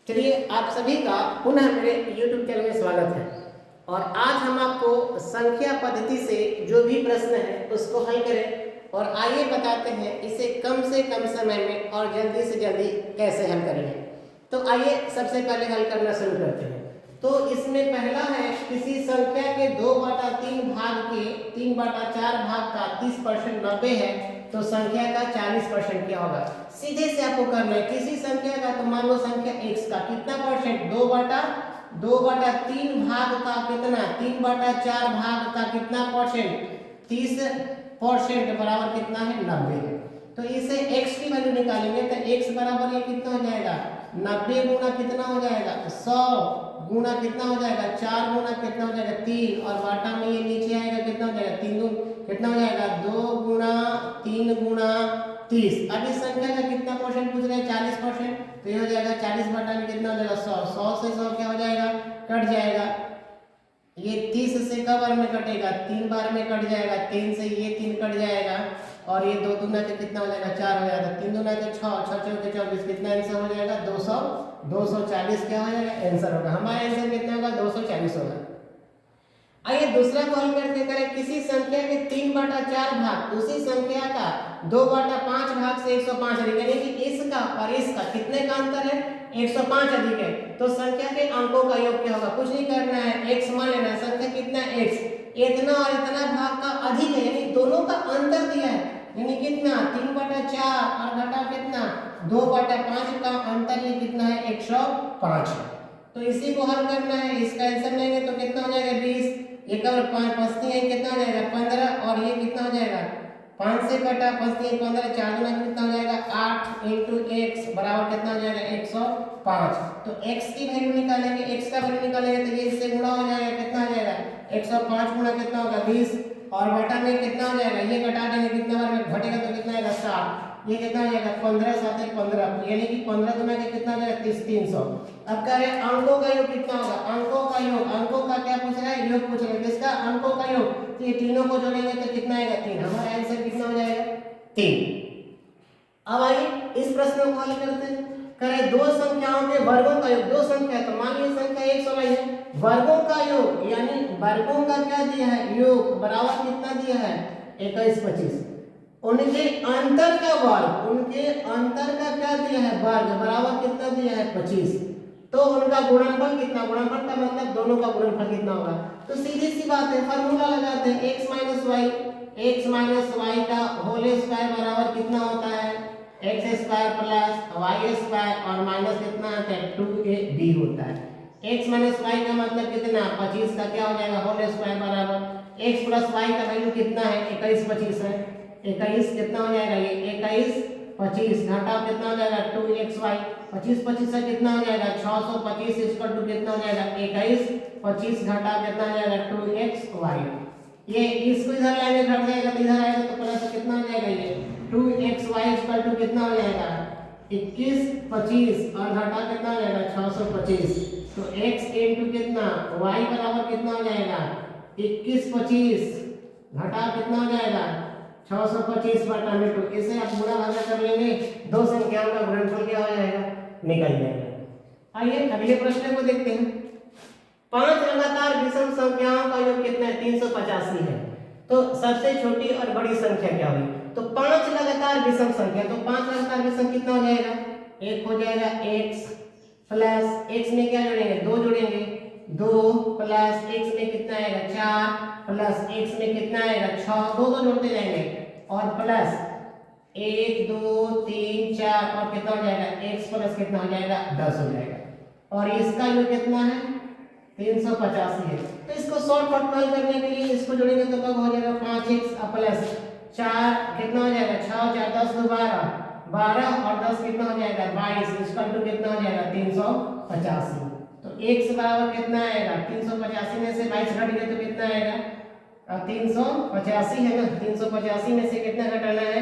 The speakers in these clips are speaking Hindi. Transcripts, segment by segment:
चलिए आप सभी का पुनः मेरे YouTube चैनल में स्वागत है। और आज हम आपको संख्या पद्धति से जो भी प्रश्न है उसको हल करें और आइए बताते हैं इसे कम से कम समय में और जल्दी से जल्दी कैसे हल करेंगे। तो आइए सबसे पहले हल करना शुरू करते हैं। तो इसमें पहला है किसी संख्या के 2/3 भाग के 3/4 भाग का 30% 90 है तो संख्या का 40% क्या होगा। सीधे से आपको करना है किसी संख्या का, तो मान लो संख्या x का कितना परसेंट 2/3 भाग का कितना 3/4 भाग का कितना परसेंट 30% बराबर कितना है 90 है। तो इसे x की वैल्यू निकालेंगे तो x बराबर ये कितना हो जाएगा 90 गुना कितना हो जाएगा 100 गुना कितना हो जाएगा 4 गुना कितना हो जाएगा 3 और बाटा में ये नीचे आएगा कितना हो जाएगा 3 दून कितना हो जाएगा 2 गुना 3 गुना 30। अब इस संख्या का कितना परसेंट पूछ रहे हैं 40%, तो ये हो जाएगा 40 बटा में कितना हो जाएगा 100 से 100 क्या हो जाएगा कट जाएगा। ये 30 से कब बार में कटेगा 3 बार में कट जाएगा, 3 से ये 3 कट जाएगा और ये 2 दूना के कितना हो जाएगा 4 हो जाएगा, 3 दूना के 6 6 चौके 24 कितना आंसर हो जाएगा 240 क्या हो जाएगा आंसर होगा। हमारा आंसर कितना होगा 240 होगा। आइए दूसरा को हल करके करें किसी संख्या के 3/4 भाग उसी संख्या का 2/5 भाग से 105 अधिक यानी कि इसका और इसका कितने का अंतर है 105 अधिक है। तो संख्या के अंकों का योग क्या होगा, कुछ नहीं करना है x मान लेना है संख्या कितना x इतना और इतना भाग का अधिक है यानी दोनों का अंतर दिया है यानी कितना 3/4 और घटा कितना 2/5 का अंतर ये कितना है 105 है। तो इसी को हल करना है, इसका आंसर लेंगे तो कितना हो जाएगा 20 ये कब 5 पस्ती है कितना हो जाएगा 15 और ये कितना हो जाएगा 5 से कटा पस्ती 15 4 गुना कितना हो जाएगा 8 into x बराबर कितना हो जाएगा 105। तो x की वैल्यू निकालेंगे, x का वैल्यू निकालेंगे तो ये इससे गुणा हो जाएगा कितना हो जाएगा 105 गुना कितना होगा 20 और बटा में कितना हो जाएगा ये घटा देंगे कितना बार में घटेगा तो कितना आएगा 7 ये कितना हो जाएगा 15 7 15 यानी कि 15 गुना के कितना हो जाएगा 300। अब कह रहे हैं अंकों का योग कितना होगा, अंकों का योग अंकों का क्या पूछ रहा है योग पूछ रहे हैं किसका अंकों का योग, तो ये तीनों को जोड़ेंगे तो कितना आएगा 3, हमारा आंसर कितना हो जाएगा 3। अब आइए इस प्रश्न को हल करते हैं। करें दो संख्याओं के वर्गों का योग, दो संख्या तो मान लीजिए संख्या 116 है वर्गों का योग यानी वर्गों का क्या दिया है योग बराबर कितना दिया है 21 25 उनके अंतर का वर्ग उनके अंतर का क्या दिया है वर्ग बराबर कितना दिया है 25 तो उनका गुणनफल कितना, गुणनफल का मतलब दोनों का गुणनफल कितना होगा। तो सीधी सी बात है फार्मूला लगाते हैं x माइनस वाई का होल स्क्वायर बराबर कितना होता है x square plus Y square और माइनस कितना आता है 2ab होता है। x माइनस वाई का मतलब कितना 25 का क्या हो जाएगा होल स्क्वायर बराबर x प्लस वाई का वैल्यू कितना है 21 25 है 21 कितना हो जाएगा ये 21 25 घटाओ कितना हो जाएगा 2xy 25 25 से कितना हो जाएगा 625 इक्वल टू कितना हो जाएगा 21 25 घटा कितना हो जाएगा 2xy ये इसको इधर लाएंगे घट जाएगा तो इधर आएगा तो प्लस कितना हो जाएगा ये 2xy इक्वल टू कितना हो जाएगा 21 25 और घटा कितना हो जाएगा 625 तो x इनटू कितना y बराबर कितना हो जाएगा 21 25 घटा कितना हो जाएगा 625 बटा में 2 इसे आप गुणा भागा कर लेंगे दो संख्याओं का गुणनफल क्या हो जाएगा निकल जाएगा। आइए अगले प्रश्न को देखते हैं। 5 लगातार विषम संख्याओं का योग कितना है 385 है तो सबसे छोटी और बड़ी संख्या क्या हुई, तो 5 लगातार विषम संख्या तो 5 लगातार विषम कितना हो जाएगा एक हो जाएगा x प्लस x में क्या जोड़ेंगे 2 जोड़ेंगे 2 प्लस x में कितना आएगा 4 प्लस x में कितना आएगा 6 दो जोड़ते जाएंगे और प्लस 1 2 3 4 और कितना हो जाएगा x प्लस कितना हो जाएगा 10 हो जाएगा और इसका योग कितना है 385 है। तो इसको शॉर्टकट में हल करने के लिए इसको जोड़ेंगे तो कब हो जाएगा 5x प्लस 4 कितना हो जाएगा 6 4 10 2 12 और 10 कितना हो जाएगा 22 इक्वल टू कितना हो जाएगा 385। तो x बराबर कितना आएगा 385 में से 22 घट गया तो कितना आएगा 385 है ना 385 में से कितना घटाना है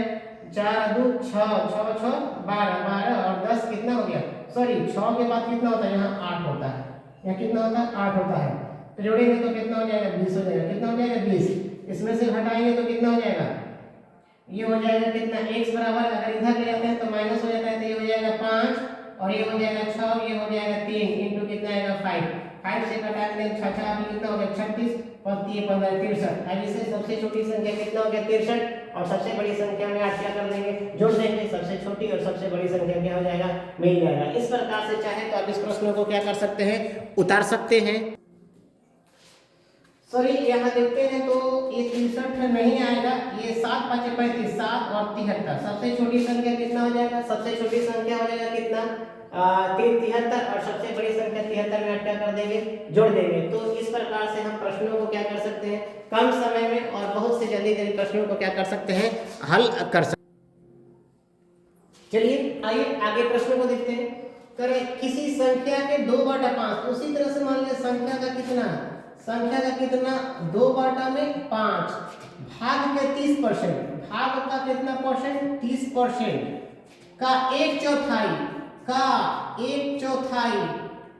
4 2 6 6 6 12 और 10 कितना हो गया सॉरी 6 के बाद कितना होता है यहाँ 8 होता है यहाँ कितना होता है 8 होता है तो जोड़ेंगे तो कितना हो जाएगा 20 हो जाएगा कितना हो जाएगा 20 इसमें से घटाएंगे तो कितना हो जाएगा ये हो जाएगा कितना x बराबर अगर इधर ले जाते हैं तो माइनस हो जाता है तो ये हो जाएगा 5 और ये हो जाएगा 6, ये हो जाएगा 3 इंटू कितना आएगा 5, 5 से घटा के 6 6 अभी कितना हो गया 36 और 3 15 63। अब इसे सबसे छोटी संख्या कितना हो गया 63 और सबसे बड़ी संख्या में आज क्या कर देंगे जोड़ देंगे, सबसे छोटी और सबसे बड़ी संख्या क्या हो जाएगा मिल जाएगा। इस प्रकार से चाहे तो आप इस प्रश्न को क्या कर सकते हैं उतार सकते हैं। सॉरी यहाँ देखते हैं तो ये 63 नहीं आएगा, ये 7 5 35 7 और 73, सबसे छोटी संख्या कितना हो जाएगा, सबसे छोटी संख्या हो जाएगा कितना 73 और सबसे बड़ी संख्या 73 में क्या कर देंगे जोड़ देंगे। तो इस प्रकार से हम प्रश्नों को क्या कर सकते हैं कम समय में और बहुत से जल्दी प्रश्नों को क्या कर सकते हैं हल कर सकते। चलिए आइए आगे प्रश्न को देखते हैं। करें किसी संख्या के 2/5, उसी तरह से मान लीजिए संख्या का कितना 2/5 भाग के 30%, भाग का कितना परसेंट 30% का 1/4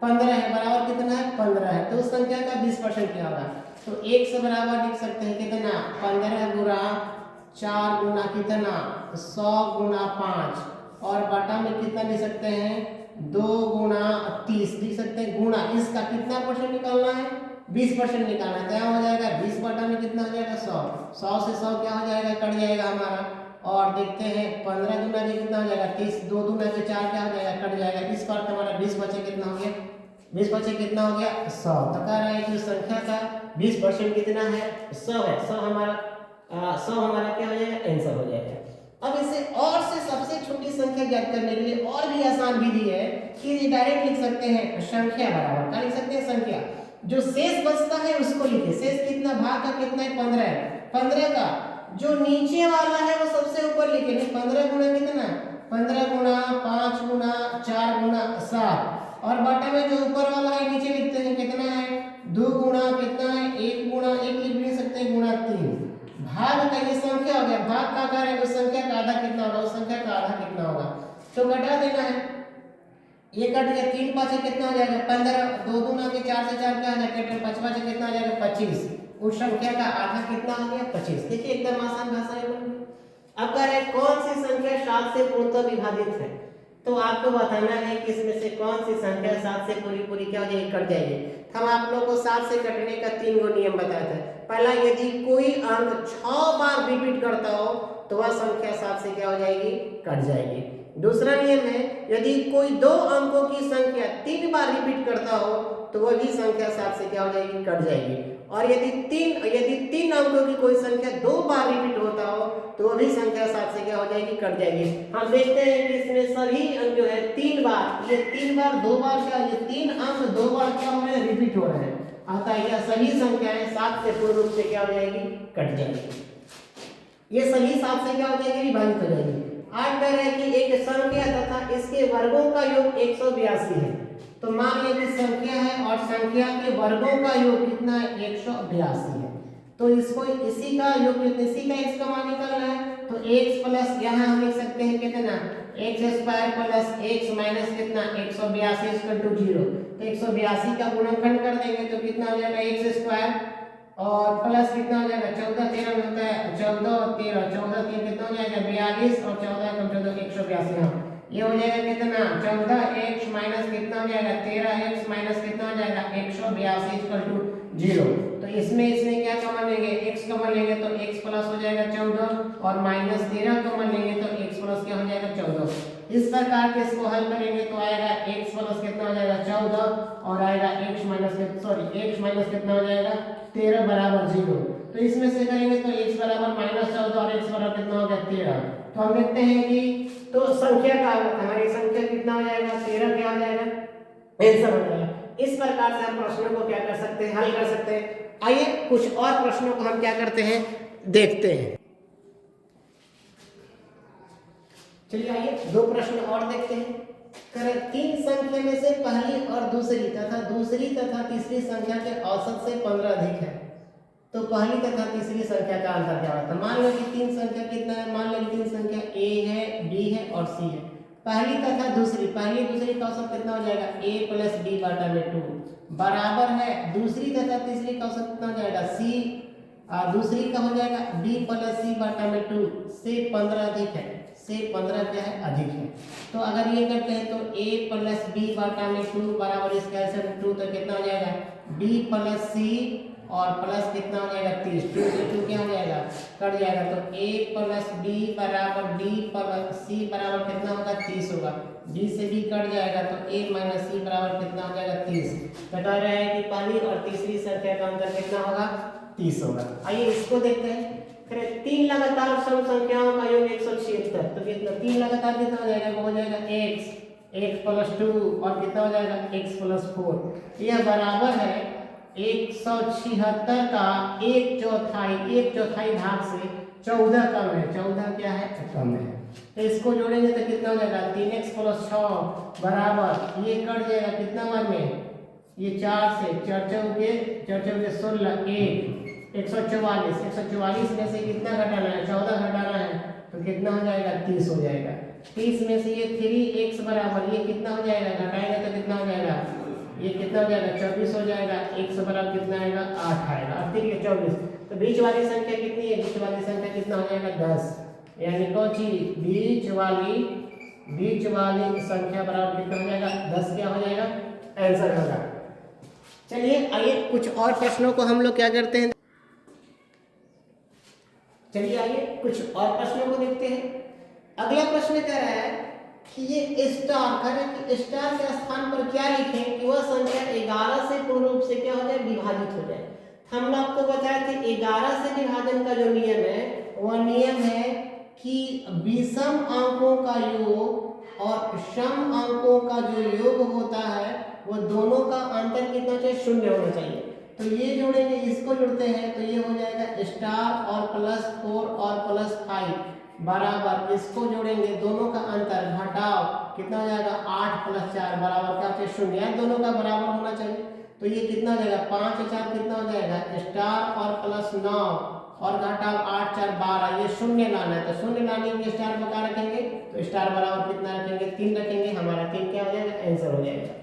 15 है बराबर कितना है 15 है, तो उस संख्या का 20% क्या होगा, तो 1 से बराबर लिख सकते हैं कितना 15 गुना 4 गुना कितना 100 गुना 5 और बटा में कितना लिख सकते हैं 2 गुना 30 लिख सकते हैं गुना इसका कितना परसेंट निकालना है 20% निकालना है, तो हो जाएगा 20 बटा में कितना हो जाएगा 100 से 100 क्या हो जाएगा कट जाएगा हमारा। और देखते हैं 15 गुना ये कितना हो जाएगा 30, 2 दूना से 4 क्या हो जाएगा कट जाएगा, इस पर हमारा 20 बचे कितना हो गया 20 बचे कितना हो गया 100। तो कह रहा है कि संख्या का 20% कितना है 100 है, 100 हमारा क्या हो जाएगा आंसर हो जाएगा। अब इसे और से सबसे छोटी संख्या ज्ञात करने के लिए और भी आसान विधि है कि डायरेक्ट लिख सकते हैं संख्या बराबर क्या लिख सकते हैं संख्या, जो शेष बचता है उसको लिखे, शेष कितना भाग का कितना है 15 है, 15 का जो नीचे वाला है वो सबसे ऊपर लिखे, नहीं 15 गुना कितना 15 गुना 5 गुना 4 गुना 7 और बटा में जो ऊपर वाला है नीचे लिखते हैं कितना है 2 गुना कितना है 1 गुना 1 लिख नहीं सकते गुना 3, भाग का ये संख्या हो गया, भाग का आकार है उस संख्या का आधा कितना होगा, उस संख्या का आधा कितना होगा, तो घटा देना है, ये कट गया 3 5 कितना हो जाएगा 15, 2 दूना के 4 से 4 क्या आ जाएगा 5 5 कितना आ जाएगा 25, उस संख्या का आधा कितना हो गया 25। देखिए एकदम आसान भाषा में बन गई। अब कह रहे कौन सी संख्या 7 से पूर्णतः विभाजित है, तो आपको बताना है कि इसमें से कौन सी संख्या 7 से पूरी क्या हो जाएगी कट जाएगी। हम आप लोगों को 7 से कटने का 3 गो नियम बताया था। पहला यदि कोई अंक 6 बार रिपीट करता हो तो वह संख्या 7 से क्या हो जाएगी कट जाएगी। दूसरा नियम है यदि कोई 2 अंकों की संख्या 3 बार रिपीट करता हो तो वह भी संख्या 7 से क्या हो जाएगी कट जाएगी। और यदि 3 अंकों की कोई संख्या 2 बार रिपीट होता हो तो वह भी संख्या 7 से क्या हो जाएगी कट जाएगी। हम देखते हैं कि इसमें सभी अंक जो है 3 बार, ये 3 बार 2 बार क्या, ये 3 अंक 2 बार क्या हो रहे हैं रिपीट हो रहे हैं, अतः यह सभी संख्याएं 7 से पूर्ण रूप से क्या हो जाएगी कट जाएगी, ये सभी 7 से क्या हो जाएगी विभाजित हो जाएगी। आज कह रहे हैं कि एक संख्या तथा इसके वर्गों का योग 182 है, तो मान लीजिए संख्या है और संख्या के वर्गों का योग कितना है 182 है, तो इसको इसी का योग इसी का x का मान निकालना है, तो x प्लस यहाँ हम लिख सकते हैं कितना x square plus x minus कितना 182 इक्वल टू 0, तो 182 का गुणनखंड कर देंगे तो कितना हो जाएगा x स्क्वायर और प्लस कितना हो जाएगा 14 13 होता है 14 और 13 14 3 कितना हो जाएगा 42 और 14 कम 14 182, हाँ ये हो जाएगा कितना 14x माइनस कितना हो जाएगा 13x माइनस कितना हो जाएगा 182 इक्वल टू 0। तो इसमें क्या कॉमन लेंगे x कॉमन लेंगे तो x प्लस हो जाएगा 14 और माइनस 13 कॉमन लेंगे तो x प्लस क्या हो जाएगा 14। इस प्रकार के इसको हल करेंगे तो आएगा x प्लस कितना हो जाएगा 14 और आएगा x माइनस कितना हो जाएगा 13 बराबर 0। तो इसमें से करेंगे तो x बराबर -14 और x बराबर कितना हो गया 13। तो हम लिखते हैं कि तो संख्या का हमारी संख्या कितना हो जाएगा 13 क्या हो जाएगा आंसर हो जाएगा। इस प्रकार से हम प्रश्नों को क्या कर सकते हैं हल कर सकते हैं। आइए कुछ और प्रश्नों को हम क्या करते हैं देखते हैं। चलिए आइए 2 प्रश्न और देखते हैं। करें 3 संख्या में से पहली और दूसरी तथा तीसरी संख्या के औसत से 15 अधिक है, तो पहली तथा तीसरी संख्या का अंतर क्या होता है। मान लो कि 3 संख्या कितना है, मान लो कि 3 संख्या a है b है और c है। पहली तथा दूसरी का औसत कितना हो जाएगा a प्लस b बटा में 2 बराबर है दूसरी तथा तीसरी का औसत कितना हो जाएगा c दूसरी का हो जाएगा b प्लस c बटा में 2 से 15 अधिक है, से 15 क्या है अधिक है। तो अगर ये करते हैं तो a प्लस बी बटा में 2 बराबर इसका आंसर 2, तो कितना हो जाएगा b प्लस सी और प्लस कितना हो जाएगा 30, 2 से 2 क्या हो जाएगा कट जाएगा। तो a प्लस बी बराबर d प्लस सी बराबर कितना होगा 30 होगा, b से b कट जाएगा तो a माइनस सी बराबर कितना हो जाएगा 30। बता रहा है कि पहली और तीसरी संख्या का अंतर कितना होगा 30 होगा। आइए इसको देखते हैं। फिर 3 लगातार सम संख्याओं का योग 176, तो कितना 3 लगातार कितना हो जाएगा, वो हो जाएगा x प्लस 2 और कितना हो जाएगा x प्लस 4। यह बराबर है 176 का 1/4 भाग से 14 कम है, 14 क्या है कम है। तो इसको जोड़ेंगे तो कितना हो जाएगा 3x प्लस 6 बराबर ये कट जाएगा कितना मान में, ये 4 से 4 चौके 16 144 में से कितना घटाना है 14 घटाना है, तो कितना हो जाएगा 30 हो जाएगा। 30 में से ये 3x बराबर ये कितना हो जाएगा, घटाएंगे तो कितना हो जाएगा, ये कितना हो जाएगा 24 हो जाएगा, x बराबर कितना आएगा 8 आएगा, और 3 के 24। तो बीच वाली संख्या कितनी है, बीच वाली संख्या कितना हो जाएगा 10, यानी कौन सी बीच वाली संख्या बराबर कितना हो जाएगा 10 क्या हो जाएगा आंसर होगा। चलिए आइए कुछ और प्रश्नों को हम लोग क्या करते हैं, चलिए आइए कुछ और प्रश्नों को देखते हैं। अगला प्रश्न कह रहा है कि ये स्टार कह रहा है कि स्टार के स्थान पर क्या लिखें कि वह संख्या 11 से पूर्ण रूप से क्या हो जाए विभाजित हो जाए। हमने आपको बताया कि 11 से विभाजन का जो नियम है वह नियम है कि विषम अंकों का योग और सम अंकों का जो योग होता है वो दोनों का अंतर कितना चाहिए, 0 होना चाहिए। तो ये जोड़ेंगे, इसको जोड़ते हैं तो ये हो जाएगा स्टार और प्लस 4 और प्लस 5 बराबर, इसको जोड़ेंगे दोनों का अंतर घटाओ कितना हो जाएगा 8 प्लस 4 बराबर क्या चाहिए 0, यानी दोनों का बराबर होना चाहिए। तो ये कितना हो जाएगा 5 और 4 कितना हो जाएगा स्टार और प्लस 9 और घटाओ 8 4 12, ये 0 लाना है। तो 0 लाने के लिए स्टार बका रखेंगे, तो स्टार बराबर कितना रखेंगे 3 रखेंगे, हमारा 3 क्या हो जाएगा आंसर हो जाएगा।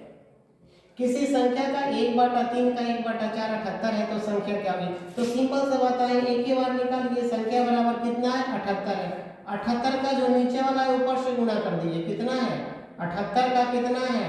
किसी संख्या का 1/3 का 1/4 78 है तो संख्या क्या हुई, तो सिंपल सा बात है एक ही बार निकालिए, संख्या बराबर कितना है 78 है। 78 का जो नीचे वाला है ऊपर से गुणा कर दीजिए, कितना है 78 का कितना है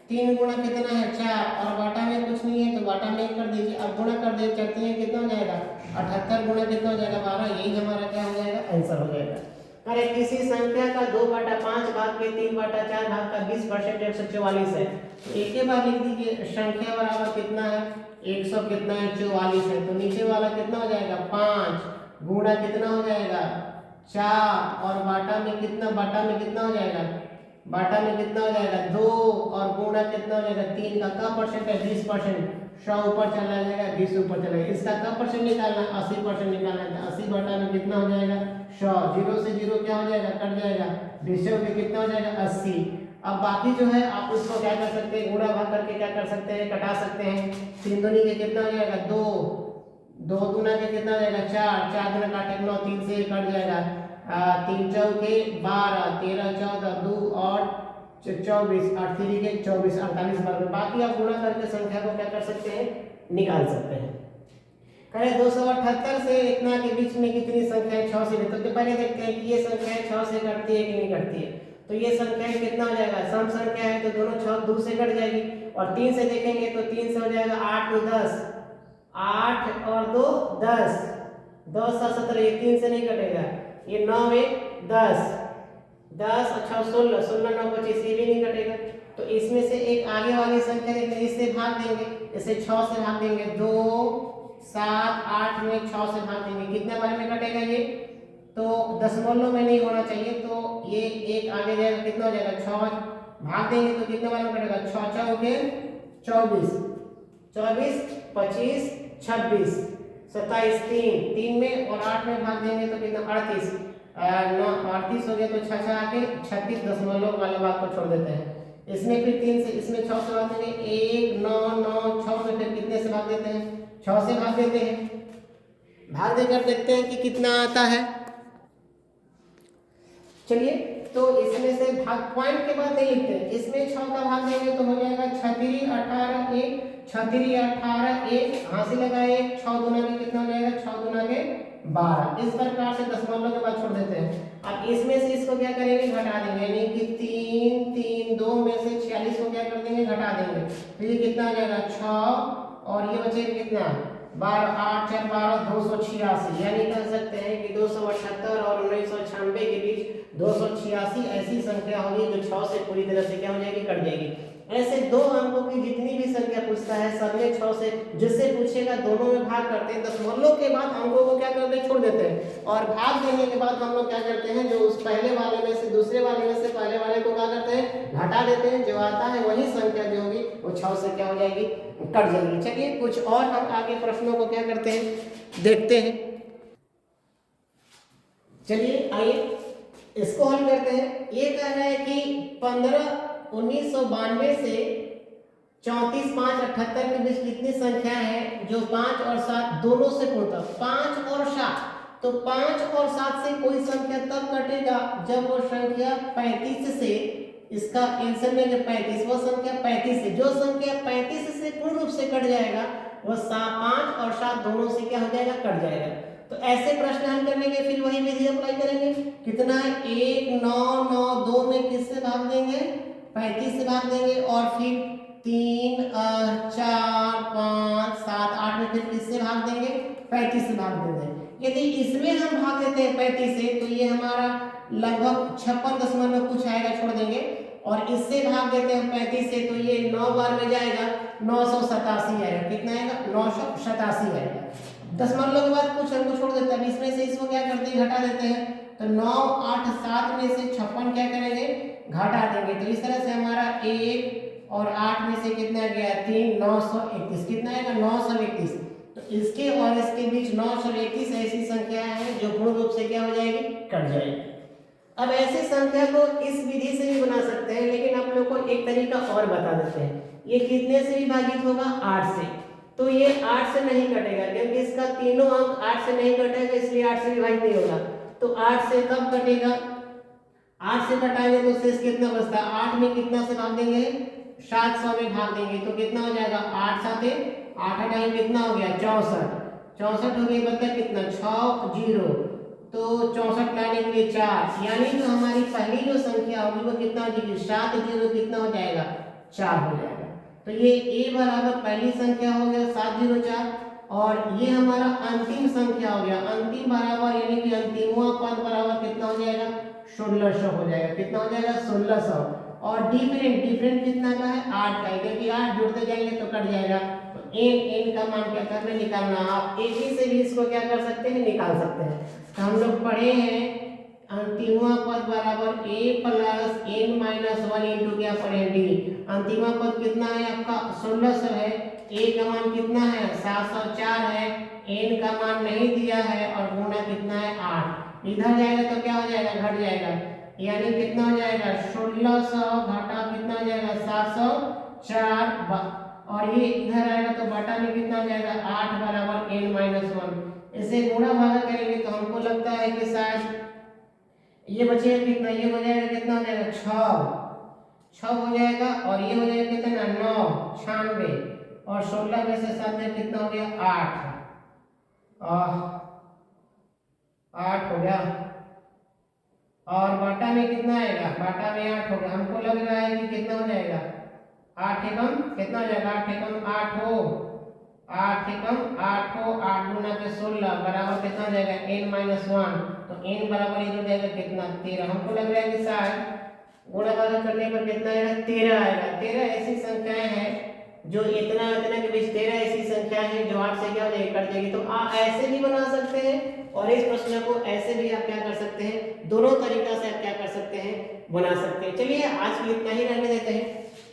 3 गुणा कितना है 4 और बाटा में कुछ नहीं है तो बाटा में 1 कर दीजिए, अब गुणा कर दीजिए चलते हैं कितना हो जाएगा 78 गुणा कितना हो जाएगा 12, यही हमारा क्या हो जाएगा आंसर हो जाएगा। अरे किसी संख्या का 2/5 भाग के 3/4 भाग का 20% 144 है, तो एक ही बार लिख दीजिए संख्या बराबर कितना है 100 कितना है 44 है, तो नीचे वाला कितना हो जाएगा 5 गुणा कितना हो जाएगा 4 और बाटा में कितना हो जाएगा बाटा में कितना हो जाएगा 2 और गुणा कितना हो जाएगा 3 का परसेंट है 20%, 100 ऊपर चला जाएगा 20 ऊपर चला जाएगा, इसका का परसेंट निकालना 80% निकालना है, तो 80 बटा में कितना हो जाएगा 100, 0 से 0 क्या हो जाएगा कट जाएगा, 20 में कितना हो जाएगा 80। अब बाकी जो है आप उसको क्या कर सकते हैं गुणा भाग करके क्या कर सकते हैं कटा सकते हैं। 3 दूनी के कितना हो जाएगा 2, 2 गुना के कितना हो जाएगा 4, 4 गुना काटे 9, 3 से कट जाएगा 3 चौके 12, 13 14 2 और 24 8 3 के 24 48 बार, बाकी आप गुणा करके संख्या को क्या कर सकते हैं निकाल सकते हैं। कहें 278 से इतना के बीच में कितनी संख्याएं 6 से, तो पहले देखते हैं कि ये संख्याएं 6 से कटती है कि नहीं कटती है। तो ये संख्याएं कितना हो जाएगा सम संख्या है तो दोनों 6 2 से कट जाएगी, और 3 से देखेंगे तो 3 से हो जाएगा 8 2 10, 8 और 2 10, 10 और 17, ये 3 से नहीं कटेगा, ये 9 1 10, 10 अच्छा 16, 16 9 25, ये भी नहीं कटेगा। तो इसमें से एक आगे वाली संख्या देखते हैं, इससे भाग देंगे, इसे 6 से भाग देंगे 2 7 8 में 6 से भाग देंगे, कितने बार में कटेगा ये, तो दशमलव में नहीं होना चाहिए, तो ये एक आगे जाएगा कितना हो जाएगा 6 भाग देंगे तो कितने बार में कटेगा 6 चौके 24, 24 25 26 27 3 में और 8 में भाग देंगे तो कितना 38, 38 हो गया तो 6 आके 36 दशमलव वाले भाग को छोड़ देते हैं। इसमें फिर 3 से इसमें 6 से भाग देंगे 1 9 9 6 में फिर कितने से भाग देते हैं 6 से भाग देते हैं, भाग देकर देखते हैं कि कितना आता है। चलिए तो इसमें से भाग पॉइंट के बाद नहीं लिखते हैं, इसमें 6 का भाग देंगे तो हो जाएगा 36 18 1 36 18 1 हां से लगा 1 6 गुना के कितना हो जाएगा 6 गुना के 12। इस प्रकार से दशमलव के बाद छोड़ देते हैं। अब इसमें से इसको क्या करेंगे, घटा देंगे, यानी कि 3 3 2 में से 46 को क्या कर देंगे, घटा देंगे। तो ये कितना आ जाएगा 6 और ये बचेगा कितना 12, 8 4 12 286, यानी कह सकते हैं कि 278 और 1996 के बीच 286 ऐसी संख्या होगी जो 6 से पूरी तरह से क्या हो जाएगी, कट जाएगी। ऐसे दो अंकों की जितनी भी संख्या पूछता है सब में 6 से जिससे पूछेगा दोनों में भाग करते हैं, दशमलव के बाद अंकों को क्या करते हैं, छोड़ देते हैं, और भाग देने के बाद हम लोग क्या करते हैं, जो उस पहले वाले में से दूसरे वाले में से पहले वाले को क्या करते हैं, घटा देते हैं। जो आता है वही संख्या जो होगी वो 6 से क्या हो जाएगी, कट जाएगी। चलिए कुछ और हम आगे प्रश्नों को क्या करते हैं, देखते हैं। चलिए आइए इसको हल करते हैं। ये कह रहा है कि 1992 से 34 5 78 के बीच कितनी संख्या है जो 5 और 7 दोनों से पूर्णतः 5 और 7, तो 5 और 7 से कोई संख्या तब कटेगा जब वो संख्या 35 से, इसका आंसर में 35, वो संख्या 35 से, जो संख्या 35 से पूर्ण रूप से कट जाएगा वो 5 और 7 दोनों से क्या हो जाएगा, कट जाएगा। तो ऐसे प्रश्न हल करने के फिर वही विधि अप्लाई करेंगे। कितना 1 9 9 2 में किससे भाग देंगे, 35 से भाग देंगे, और फिर 3 4 5 7 8 में फिर किससे भाग देंगे, 35 से भाग देंगे। यदि इसमें हम भाग देते हैं 35 से तो ये हमारा लगभग 56 दशमलव कुछ आएगा, छोड़ देंगे, और इससे भाग देते हैं 35 से तो ये 9 बार में जाएगा 987 आएगा। कितना आएगा, 987 आएगा। दशमलव के बाद कुछ अंक छोड़ देते हैं, इसमें से इसको क्या करते हैं, घटा देते हैं, तो 9 8 7 में से 56 क्या करेंगे, घटा देंगे। तो इस तरह से हमारा 1 और 8 में से कितना गया 3, 931, कितना आएगा 931। तो इसके और इसके बीच 931 ऐसी संख्या है जो पूर्ण रूप से क्या हो जाएगी, कट जाएगी। अब ऐसी संख्या को इस विधि से भी बना सकते हैं, लेकिन आप लोग को एक तरीका और बता देते हैं। ये कितने से विभाजित होगा, 8 से, तो ये 8 से नहीं कटेगा क्योंकि इसका तीनों अंक 8 से नहीं कटेगा, इसलिए 8 से विभाजित नहीं होगा। तो 8 से कब कटेगा, 8 से कटाएंगे तो शेष कितना बचता है, 8 में कितना से भाग देंगे, 700 में भाग देंगे, तो कितना हो जाएगा 8 7 8 हटाएंगे कितना हो गया 64, 64 हो गया, बता कितना 6 0, तो 64 लाने के लिए 4, यानी जो हमारी पहली जो संख्या होगी वो कितना हो जाएगी 7 0, कितना हो जाएगा 4 हो जाएगा। तो ये a बराबर पहली संख्या हो गया 704, और ये हमारा अंतिम संख्या हो गया, अंतिम बराबर यानी कि अंतिमवा पद बराबर कितना हो जाएगा 1600 हो जाएगा। कितना हो जाएगा 1600, और डिफरेंट कितना का है 8 का है, क्योंकि 8 जुड़ते जाएंगे तो कट जाएगा। तो n का मान क्या करना, निकालना। आप एक ही से भी इसको क्या कर सकते हैं, निकाल सकते हैं। तो हम लोग पढ़े हैं अंतिमवा पद बराबर a plus n minus 1 into क्या पढ़े d। अंतिमवा पद कितना है आपका 1600 है, a का मान कितना है 704 है, n का मान नहीं दिया है, और गुणा कितना है 8, इधर जाएगा तो क्या हो जाएगा, घट जाएगा, यानी कितना हो जाएगा 1600 घटा कितना हो जाएगा 704, और ये इधर आएगा तो बटा में कितना हो जाएगा 8 बराबर n माइनस 1। इसे गुणा भागा करेंगे तो हमको लगता है कि शायद ये बचेगा कितना, ये हो जाएगा कितना हो जाएगा 6 हो जाएगा, और ये हो जाएगा कितना 9 96, और 16 में से 7 में कितना हो गया 8 हो गया, और बाटा में कितना आएगा, बाटा में 8 हो गया। हमको लग रहा है कि कितना हो जाएगा 8 एकम कितना हो जाएगा 8 एकम 8 हो 8 गुना के 16 बराबर कितना हो जाएगा n माइनस 1, तो n बराबर इधर हो जाएगा कितना 13। हमको लग रहा है कि शायद गुणा भागा करने पर कितना आएगा 13 आएगा। 13 ऐसी संख्याएं हैं जो इतना के बीच 13 ऐसी संख्या है जो 8 से क्या हो जाएगी, कट जाएगी। तो आप ऐसे भी बना सकते हैं और इस प्रश्न को ऐसे भी आप क्या कर सकते हैं, दोनों तरीका से आप क्या कर सकते हैं, बना सकते हैं। चलिए आज भी इतना ही रहने देते हैं।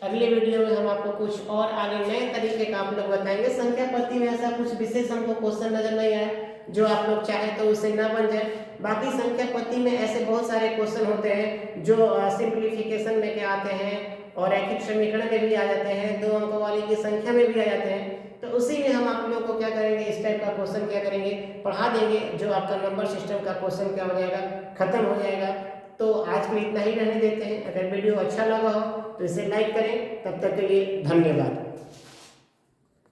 अगले वीडियो में हम आपको कुछ और आगे नए तरीके का आप लोग बताएंगे। संख्या पत्ती में ऐसा कुछ विशेष हमको क्वेश्चन नजर नहीं आया जो आप लोग चाहे तो उससे ना बन जाए। बाकी संख्या पत्ती में ऐसे बहुत सारे क्वेश्चन होते हैं जो सिंप्लीफिकेशन में क्या आते हैं और रैखिक समीकरण में भी आ जाते हैं, 2 अंकों वाली की संख्या में भी आ जाते हैं। तो उसी में हम आप लोगों को क्या करेंगे, इस टाइप का क्वेश्चन क्या करेंगे, पढ़ा देंगे, जो आपका नंबर सिस्टम का क्वेश्चन क्या हो जाएगा, खत्म हो जाएगा। तो आज के लिए इतना ही रहने देते हैं। अगर वीडियो अच्छा लगा हो तो इसे लाइक करें। तब तक के लिए धन्यवाद।